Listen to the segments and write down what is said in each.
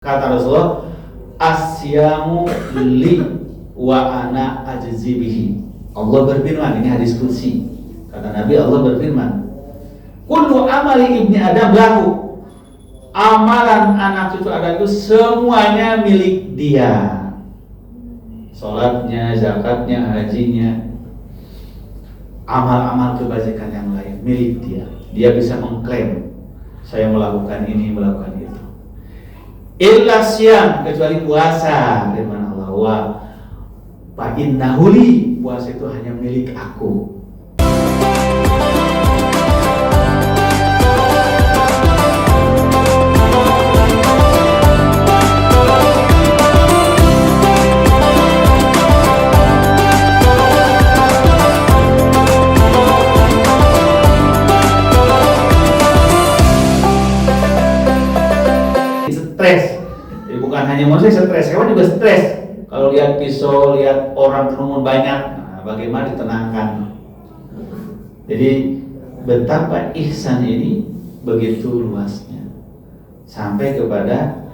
Kata Rasulullah, asyamu li wa ana ajzi bihi. Allah berfirman, ini hadis qudsi. Kata Nabi, Allah berfirman, kullu amali ibni Adam lahu. Amalan anak cucu Adam itu semuanya milik dia. Salatnya, zakatnya, hajinya, amal-amal kebajikan yang lain milik dia. Dia bisa mengklaim, saya melakukan ini, melakukan itu. Illa siyam, kecuali puasa. Firman Allah, wa fa innahu li, puasa itu hanya milik aku. Stres. Jadi bukan hanya manusia stres, hewan juga stres. Kalau lihat pisau, lihat orang kerumun banyak, nah, bagaimana ditenangkan? Jadi betapa ihsan ini begitu luasnya, sampai kepada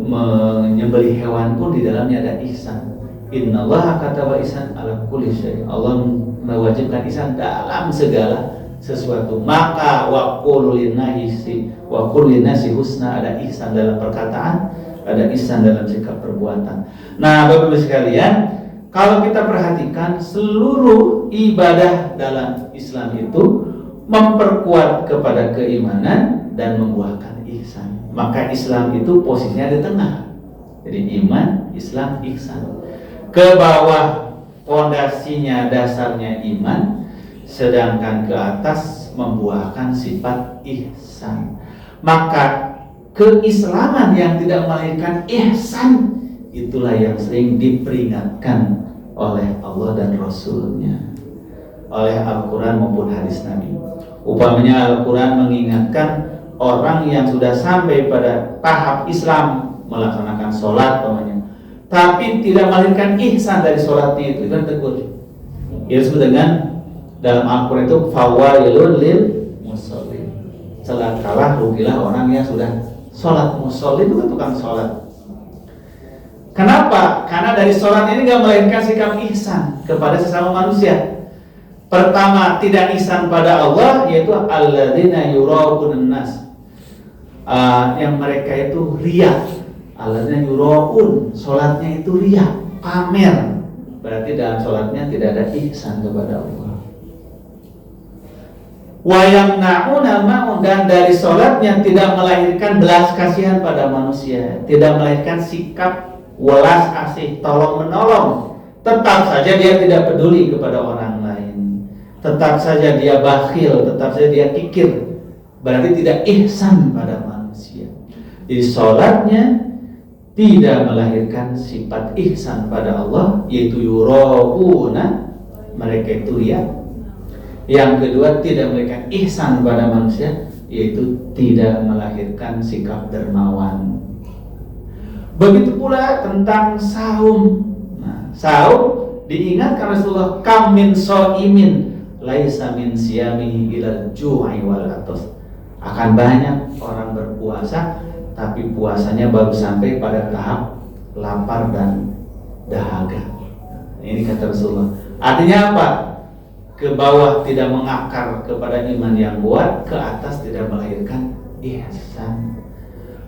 menyembelih hewan pun di dalamnya ada ihsan. Innallaha kataba ihsan ala kulli syai. Allah mewajibkan ihsan dalam segala sesuatu. Maka wa qul linnasi husna, ada ihsan dalam perkataan, ada ihsan dalam sikap perbuatan. Nah, Bapak-Ibu sekalian, kalau kita perhatikan seluruh ibadah dalam Islam itu memperkuat kepada keimanan dan membuahkan ihsan. Maka Islam itu posisinya di tengah. Jadi iman, Islam, ihsan. Ke bawah fondasinya, dasarnya iman, sedangkan ke atas membuahkan sifat ihsan. Maka keislaman yang tidak melahirkan ihsan, itulah yang sering diperingatkan oleh Allah dan Rasulnya, oleh Al-Quran maupun hadis Nabi. Upamanya Al-Quran mengingatkan orang yang sudah sampai pada tahap Islam, melaksanakan sholat umpamanya, tapi tidak melahirkan ihsan dari sholatnya itu kan tegur. Ia disebut dengan, dalam Al-Quran itu, fawailun lil musallin, celakalah, rugilah orang yang sudah sholat. Musallin itu kan tukang sholat. Kenapa? Karena dari sholat ini gak melahirkan sikap ihsan kepada sesama manusia. Pertama, tidak ihsan pada Allah, yaitu alladzina yura'un nas, yang mereka itu riya. Alladzina yura'un, sholatnya itu riya, pamer. Berarti dalam sholatnya tidak ada ihsan kepada Allah. Wayamna'una ma'un, dan dari sholatnya tidak melahirkan belas kasihan pada manusia, tidak melahirkan sikap welas asih, tolong menolong. Tetap saja dia tidak peduli kepada orang lain, tetap saja dia bakhil, tetap saja dia kikir. Berarti tidak ihsan pada manusia. Jadi sholatnya tidak melahirkan sifat ihsan pada Allah, yaitu yura'una, mereka itu riya. Yang kedua, tidak melahirkan ihsan pada manusia, yaitu tidak melahirkan sikap dermawan. Begitu pula tentang saum. Nah, saum diingatkan Rasulullah, kam min shaimin laisa min siyamihi ilal ju'i wal atas. Akan banyak orang berpuasa, tapi puasanya baru sampai pada tahap lapar dan dahaga. Ini kata Rasulullah. Artinya apa? Ke bawah tidak mengakar kepada iman yang kuat, ke atas tidak melahirkan ihsan.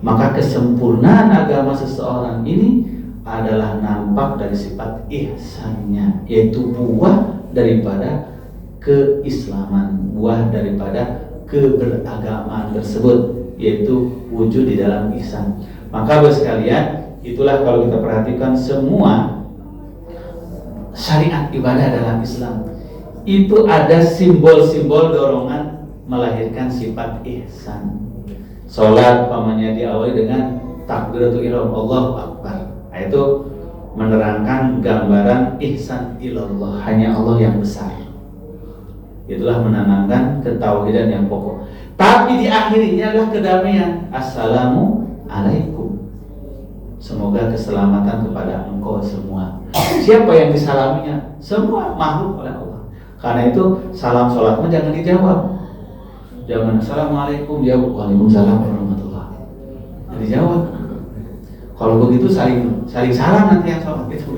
Maka kesempurnaan agama seseorang ini adalah nampak dari sifat ihsannya, yaitu buah daripada keislaman, buah daripada keberagamaan tersebut, yaitu wujud di dalam ihsan. Maka Bapak sekalian, itulah kalau kita perhatikan semua syariat ibadah dalam Islam itu ada simbol-simbol dorongan melahirkan sifat ihsan. Sholat pamannya diawali dengan takbiratul ihram, Allahu Akbar. Nah, itu menerangkan gambaran ihsan ilallah, hanya Allah yang besar. Itulah menanamkan ketauhidan yang pokok. Tapi di akhirnya adalah kedamaian. Assalamu alaikum. Semoga keselamatan kepada engkau semua. Siapa yang disalaminya? Semua makhluk oleh Allah. Karena itu salam sholatmu jangan dijawab. Jangan assalamualaikum, jawab waalaikumsalam warahmatullahi. Jadi jawab. Kalau begitu saling salam nanti yang sholat itu.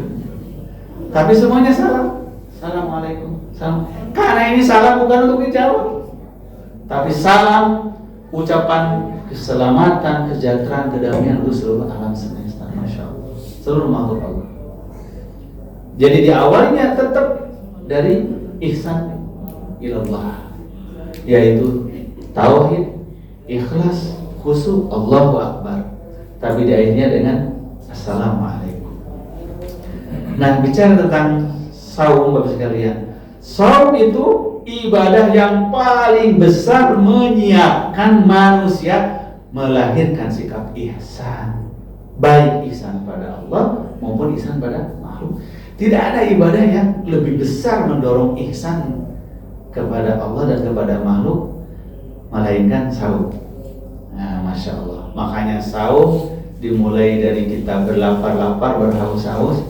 Tapi semuanya salam. Assalamualaikum. Salam. Karena ini salam bukan untuk dijawab, tapi salam ucapan keselamatan, kesejahteraan, kedamaian untuk seluruh alam semesta. Masya Allah. Seluruh makhluk Allah. Jadi di awalnya tetap dari ihsan ilallah, yaitu tauhid, ikhlas, khusyuk, Allahu Akbar. Tapi di akhirnya dengan Assalamualaikum. Nah, bicara tentang saum Bapak sekalian, saum itu ibadah yang paling besar menyiapkan manusia melahirkan sikap ihsan, baik ihsan pada Allah maupun ihsan pada makhluk. Tidak ada ibadah yang lebih besar mendorong ihsan kepada Allah dan kepada makhluk melainkan saum. Nah, Masya Allah. Makanya saum dimulai dari kita berlapar-lapar, berhaus-haus,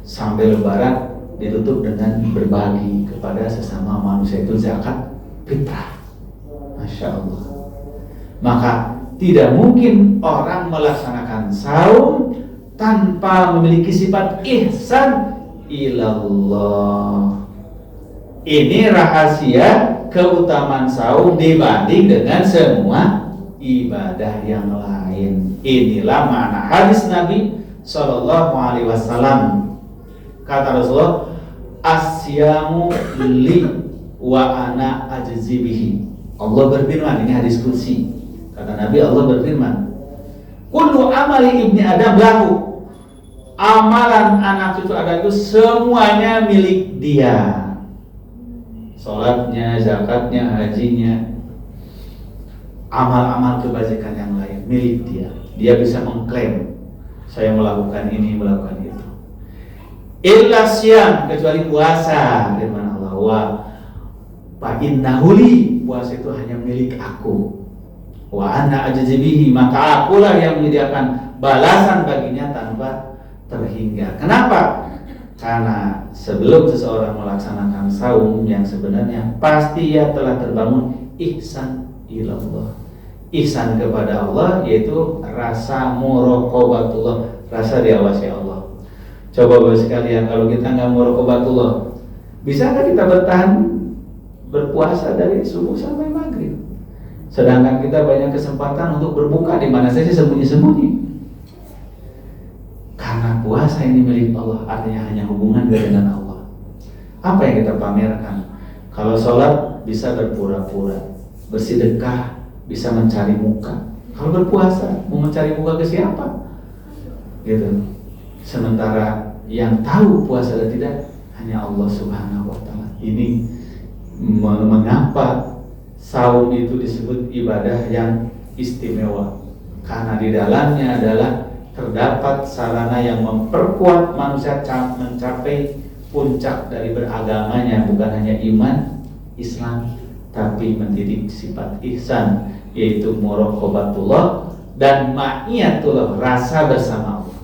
sampai lebaran ditutup dengan berbagi kepada sesama manusia, itu zakat fitrah. Masya Allah. Maka tidak mungkin orang melaksanakan saum tanpa memiliki sifat ihsan ilallah. Ini rahasia keutamaan saum dibanding dengan semua ibadah yang lain. Inilah makna hadis Nabi Shallallahu Alaihi Wasallam. Kata Rasulullah, asyamu li wa ana ajzi bihi. Allah berfirman, ini hadis qudsi. Kata Nabi, Allah berfirman, kullu amali ibni Adam lahu. Amalan anak cucu Adam itu semuanya milik dia. Salatnya, zakatnya, hajinya, amal-amal kebajikan yang lain milik dia. Dia bisa mengklaim, saya melakukan ini, melakukan itu. Illa siyam, kecuali puasa. Firman Allah, wa fa innahu li, puasa itu hanya milik aku. Wa ana ajzi bihi, maka akulah yang menyediakan balasan baginya tanpa terhingga. Kenapa? Karena sebelum seseorang melaksanakan saum yang sebenarnya pasti ia telah terbangun ihsan ilallah. Ihsan kepada Allah yaitu rasa muraqabatullah, rasa diawasi Allah. Coba Bapak sekalian, kalau kita nggak muraqabatullah, bisakah kita bertahan berpuasa dari subuh sampai maghrib? Sedangkan kita banyak kesempatan untuk berbuka di mana saja sembunyi-sembunyi. Karena puasa ini milik Allah, artinya hanya hubungan dengan Allah. Apa yang kita pamerkan? Kalau sholat bisa berpura-pura, bersedekah bisa mencari muka. Kalau berpuasa mau mencari muka ke siapa? Gitu. Sementara yang tahu puasa dan tidak hanya Allah Subhanahu wa Ta'ala. Ini mengapa saum itu disebut ibadah yang istimewa? Karena di dalamnya adalah terdapat sarana yang memperkuat manusia mencapai puncak dari beragamanya, bukan hanya iman Islam, tapi mendidik sifat ihsan, yaitu muraqabatullah dan ma'iyatullah, rasa bersama Allah.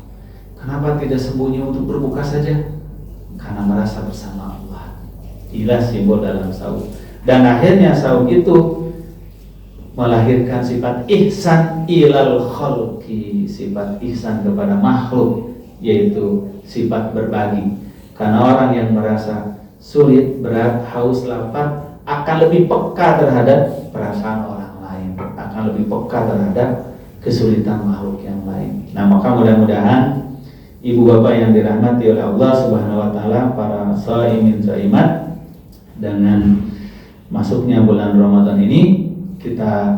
Kenapa tidak sembunyi untuk berbuka saja? Karena merasa bersama Allah. Inilah simbol dalam saum. Dan akhirnya saum itu melahirkan sifat ihsan ilal khalqi, sifat ihsan kepada makhluk, yaitu sifat berbagi. Karena orang yang merasa sulit, berat, haus, lapar akan lebih peka terhadap perasaan orang lain, akan lebih peka terhadap kesulitan makhluk yang lain. Nah, maka mudah-mudahan ibu bapak yang dirahmati oleh Allah Subhanahu wa Ta'ala, para shaimin shaimat, dengan masuknya bulan Ramadan ini kita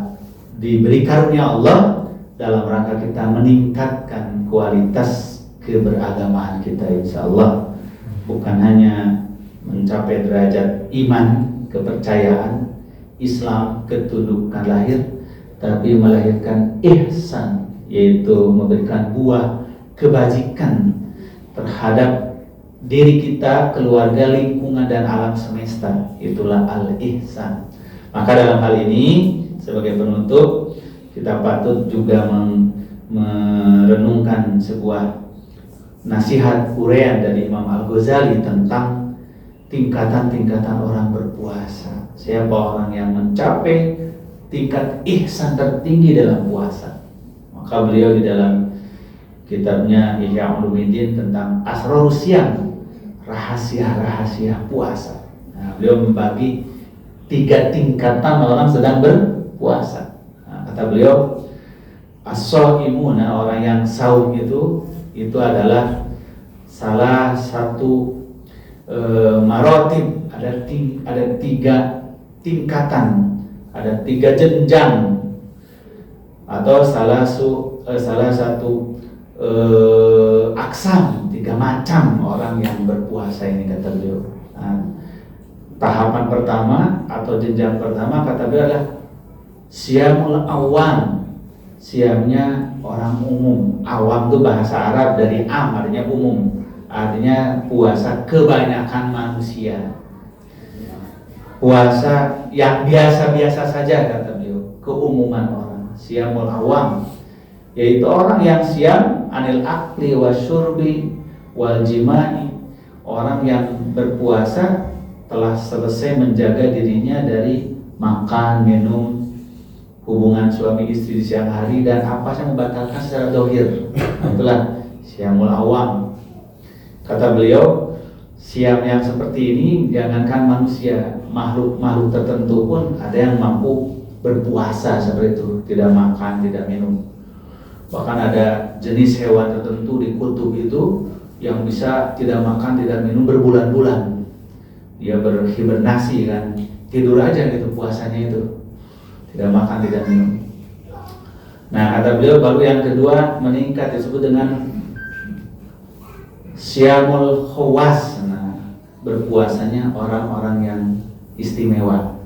diberi karunia Allah dalam rangka kita meningkatkan kualitas keberagamaan kita, insya Allah. Bukan hanya mencapai derajat iman, kepercayaan, Islam, ketundukan lahir, tapi melahirkan ihsan, yaitu memberikan buah kebajikan terhadap diri kita, keluarga, lingkungan, dan alam semesta. Itulah al-ihsan. Maka dalam hal ini, sebagai penutup, kita patut juga merenungkan sebuah nasihat uraian dari Imam Al-Ghazali tentang tingkatan-tingkatan orang berpuasa. Siapa orang yang mencapai tingkat ihsan tertinggi dalam puasa? Maka beliau di dalam kitabnya Ihya Ulumuddin tentang Asrarus Syam, rahasia-rahasia puasa. Nah, beliau membagi 3 tingkatan orang sedang berpuasa. Nah, kata beliau, as-shaimuna, orang yang saum itu adalah salah satu marotib, ada 3 tingkatan, ada 3 jenjang, atau salah satu aksam, 3 macam orang yang berpuasa ini, kata beliau. Nah, tahapan pertama atau jenjang pertama, kata beliau, adalah siyamul awam, siamnya orang umum. Awam itu bahasa Arab dari am, artinya umum, artinya puasa kebanyakan manusia, puasa yang biasa-biasa saja, kata beliau, keumuman orang. Siyamul awam, yaitu orang yang siam anil akli wasyurbi wal jima'i, orang yang berpuasa telah selesai menjaga dirinya dari makan, minum, hubungan suami istri di siang hari, dan apa yang membatalkan secara zahir. Itulah siyamul awam. Kata beliau, siam yang seperti ini jangankan manusia, makhluk-makhluk tertentu pun ada yang mampu berpuasa seperti itu, tidak makan, tidak minum. Bahkan ada jenis hewan tertentu di kutub itu yang bisa tidak makan, tidak minum berbulan-bulan. Dia berhibernasi kan, tidur aja gitu puasanya itu, tidak makan, tidak minum. Nah, kata beliau, baru yang kedua meningkat, disebut dengan syamul khawas. Nah, berpuasanya orang-orang yang istimewa.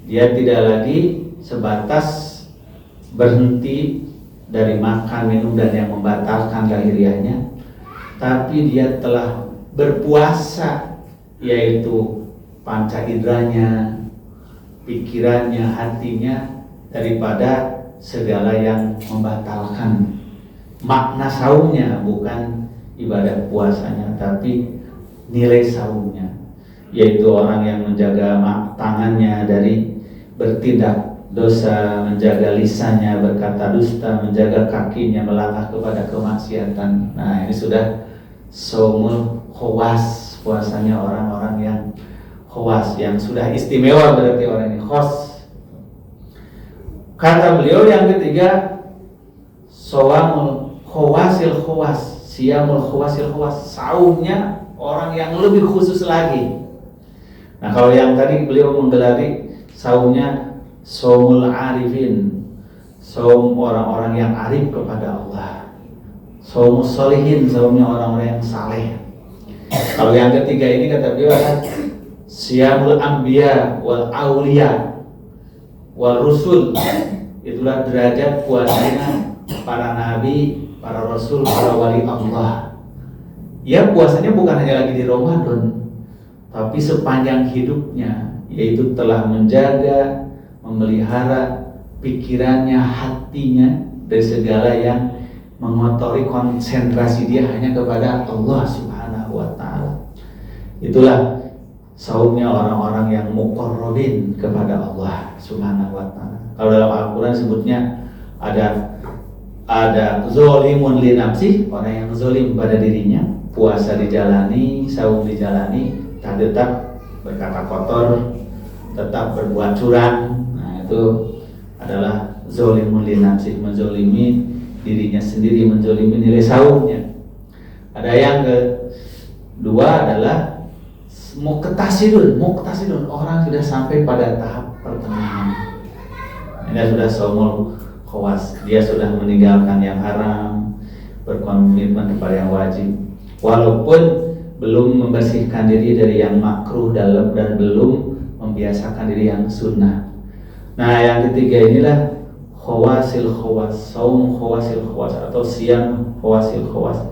Dia tidak lagi sebatas berhenti dari makan, minum, dan yang membatalkan lahiriahnya, tapi dia telah berpuasa, yaitu panca inderanya, pikirannya, hatinya, daripada segala yang membatalkan. Makna saumnya bukan ibadah puasanya, tapi nilai saumnya, yaitu orang yang menjaga tangannya dari bertindak dosa, menjaga lisannya berkata dusta, menjaga kakinya melangkah kepada kemaksiatan. Nah, ini sudah saumul khawas, puasanya orang-orang yang khawas, yang sudah istimewa, berarti orang ini khos. Kata beliau yang ketiga, saumul khawasil khawas, siyamul khawasil khawas, saumnya orang yang lebih khusus lagi. Nah, kalau yang tadi beliau menggelari saumnya saumul arifin, saum orang-orang yang arif kepada Allah. Saumus sholihin, saumnya orang-orang yang saleh. Kalau yang ketiga ini, kata beliau, adalah siyamul anbiya wal auliya wal rusul. Itulah derajat puasanya para nabi, para rasul, para wali Allah. Ya, puasanya bukan hanya lagi di Ramadan, tapi sepanjang hidupnya, yaitu telah menjaga, memelihara pikirannya, hatinya dari segala yang mengotori konsentrasi dia hanya kepada Allah Subhanahu wa ta'ala. Itulah saumnya orang-orang yang muqarrabin kepada Allah Subhanahu wa ta'ala. Kalau dalam Al-Quran sebutnya ada zolimun li nafsi, orang yang zolim pada dirinya, puasa dijalani, saum dijalani, tetap berkata kotor, tetap berbuat curang. Nah, itu adalah zolimun li nafsi, menzolimi dirinya sendiri, menzolimi nilai saumnya. Ada yang kedua adalah muqtasidun, orang sudah sampai pada tahap pertengahan. Ini sudah saumul khawas, dia sudah meninggalkan yang haram, berkomitmen kepada yang wajib, walaupun belum membersihkan diri dari yang makruh dan belum membiasakan diri yang sunnah. Nah, yang ketiga inilah khawasil khawas, saum khawasil khawas atau siyam khawasil khawas,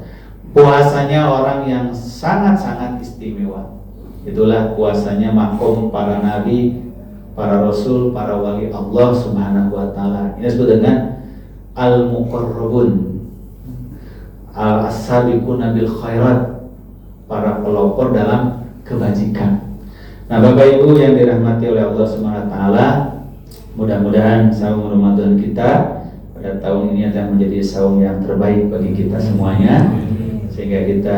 puasanya orang yang sangat-sangat istimewa. Itulah puasanya makom para nabi, para rasul, para wali Allah Subhanahu wa ta'ala. Ini disebut dengan al-muqarrabun, al-sabiquna bil khairat, para pelopor dalam kebajikan. Nah, Bapak Ibu yang dirahmati oleh Allah Subhanahu wa ta'ala, mudah-mudahan saum Ramadan kita pada tahun ini akan menjadi saum yang terbaik bagi kita semuanya, sehingga kita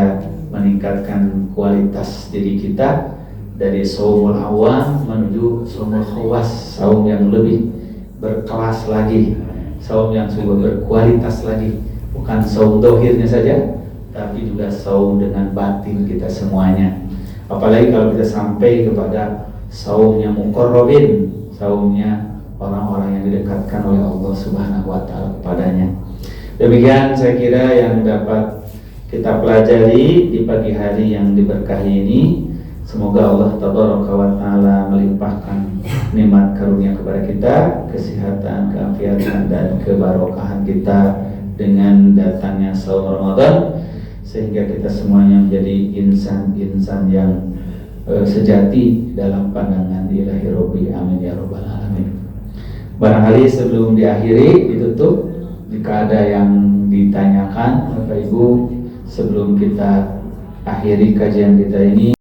meningkatkan kualitas diri kita dari saumul awam menuju saumul khawas, saum yang lebih berkelas lagi, saum yang sudah berkualitas lagi, bukan saum dohirnya saja, tapi juga saum dengan batin kita semuanya. Apalagi kalau kita sampai kepada saumnya muqarrabin, saumnya orang-orang yang didekatkan oleh Allah Subhanahu wa taala kepadanya. Demikian saya kira yang dapat kita pelajari di pagi hari yang diberkahi ini. Semoga Allah Tabaraka wa taala melimpahkan nikmat karunia kepada kita, kesehatan, keafiatan dan kebarokahan kita dengan datangnya saum Ramadan, sehingga kita semuanya menjadi insan-insan yang sejati dalam pandangan Ilahi Rabbi. Amin ya rabbal alamin. Barangkali sebelum diakhiri ditutup, jika ada yang ditanyakan Bapak Ibu sebelum kita akhiri kajian kita ini.